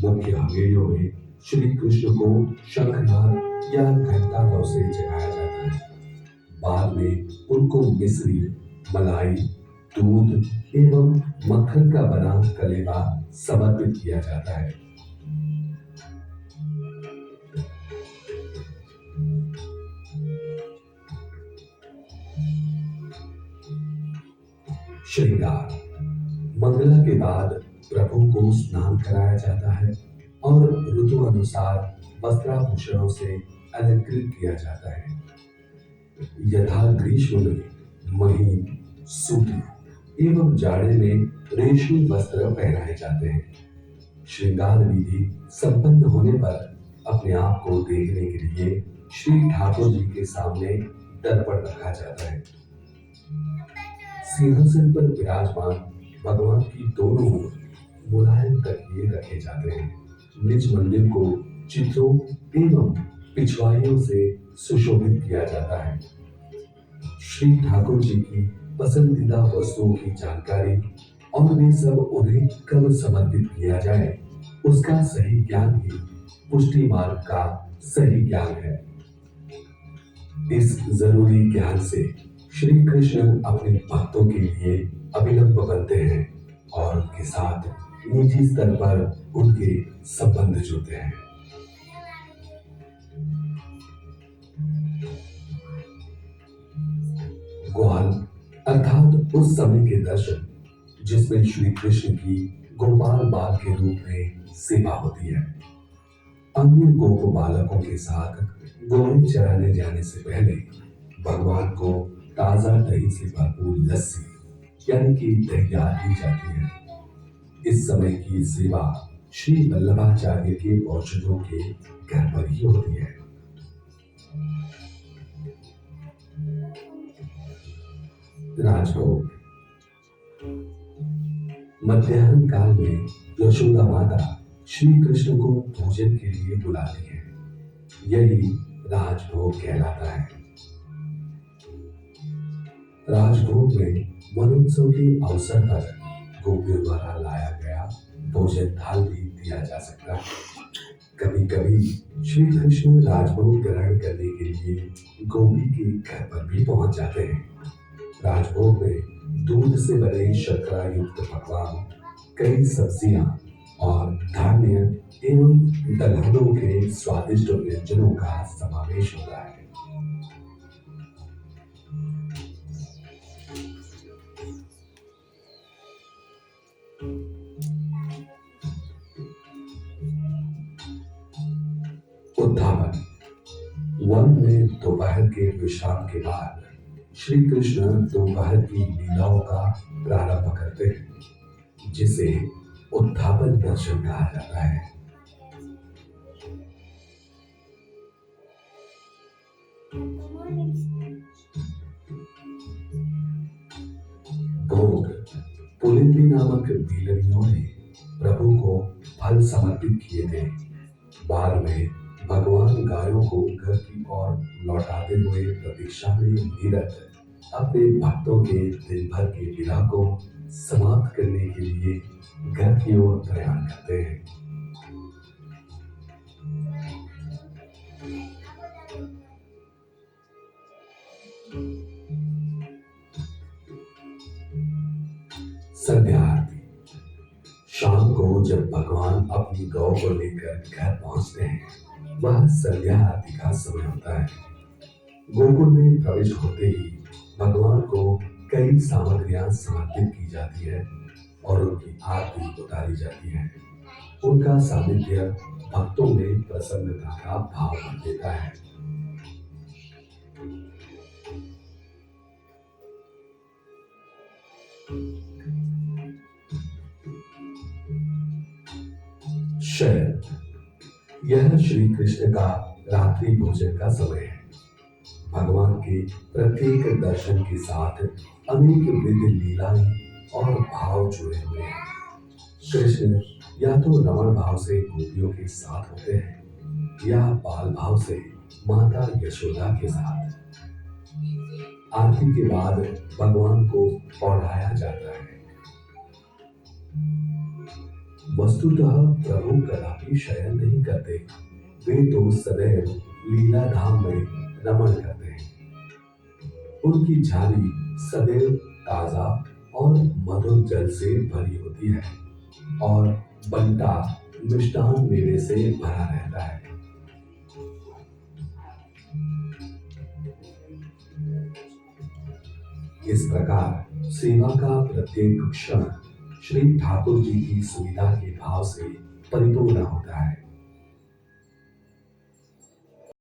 मुख्य हवेलियों में श्री कृष्ण को शंखनाद या घंटारों से जगाया जाता है। बाद में उनको मिश्री, मलाई, दूध एवं मक्खन का बना कलेवा समर्पित किया जाता है। श्रृंगार। मंगला के बाद प्रभु को स्नान कराया जाता है और ऋतु अनुसार वस्त्राभूषणों से अलंकृत किया जाता है। यथा ग्रीष्म में महीन, सूती एवं जाड़े में रेशमी वस्त्र पहनाए जाते हैं। श्रृंगार विधि संपन्न होने पर अपने आप को देखने के लिए श्री ठाकुर जी के सामने दर्पण रखा जाता है। सिंहासन पर विराजमान भगवान की दोनों ओर मुलायम तकिए रखे जाते हैं। निज मंदिर को चित्रों एवं पिछवाइयों से सुशोभित किया जाता है। श्री ठाकुर जी की पसंदीदा वस्तुओं की जानकारी और वे सब उन्हें कब समर्पित किया जाए, उसका सही ज्ञान ही पुष्टि मार्ग का सही ज्ञान है। इस जरूरी ज्ञान से श्री कृष्ण अपने भक्तों के लिए अविलंब बनते हैं और उनके साथ निजी स्तर पर उनके संबंध जुड़ते हैं। ग्वाल अर्थात उस समय के दर्शन जिसमें श्री कृष्ण की गोपाल बाल के रूप में सेवा होती है। अन्य गोप बालकों के साथ गोरे चराने जाने से पहले भगवान को ताजा दही से भरपूर लस्सी यानी कि दहिया दी जाती है। इस समय की सेवा श्री वल्लभाचार्य के औषधों के घर पर ही होती है। राजभोग। मध्याह्न काल में यशोदा माता श्री कृष्ण को भोजन के लिए बुलाती है। यही राजभोग कहलाता है। राजभोग में वनोत्सव के अवसर पर गोपियों द्वारा लाया गया भोजन थाल भी दिया जा सकता है। कभी कभी श्री कृष्ण राजभोग ग्रहण करने के लिए गोपी के घर पर भी पहुंच जाते हैं। राजभोग में दूध से बने शर्करा युक्त पकवान, कई सब्जियां और धान्य एवं दलहनों के स्वादिष्ट व्यंजनों का समावेश होता है। उत्थापन। वन में दोपहर के विश्राम के बाद श्री कृष्ण दोपहर की लीलाओं का प्रारंभ करते हैं, जिसे उत्थापन दर्शन कहा जाता है। भोग। पुलिंदी नामक बीलनियों ने प्रभु को फल समर्पित किए थे। बाद में भगवान गायों को घर की ओर लौटाते हुए प्रतीक्षा में निरत अपने भक्तों के दिन भर के विरह को समाप्त करने के लिए घर की ओर प्रयाण करते हैं। संध्या आरती। शाम को जब भगवान अपनी गौ को लेकर घर पहुंचते हैं, वह संध्या आरती का समय होता है। गोकुल में प्रवेश होते ही भगवान को कई सामग्रियां समर्पित की जाती है और उनकी आरती उतारी जाती है। उनका सानिध्य भक्तों में प्रसन्नता का भाव भर देता है। शयन। यह श्री कृष्ण का रात्रि भोजन का समय है। भगवान के प्रत्येक दर्शन के साथ अनेक विधि लीलाएं और भाव जुड़े हुए हैं। कृष्ण या तो रमण भाव से गोपियों के साथ होते हैं या बाल भाव से माता यशोदा के साथ। आरती के बाद भगवान को पौढ़ाया जाता है। वस्तुतः प्रभु कदापि शयन नहीं करते, वे तो सदैव लीला धाम में रमण करते हैं। उनकी झाड़ी सदैव ताजा और मधुर जल से भरी होती है और बंटा मिष्टान मेवे से भरा रहता है। इस प्रकार सेवा का प्रत्येक क्षण श्री ठाकुर जी की सुविधा के भाव से परिपूर्ण होता है।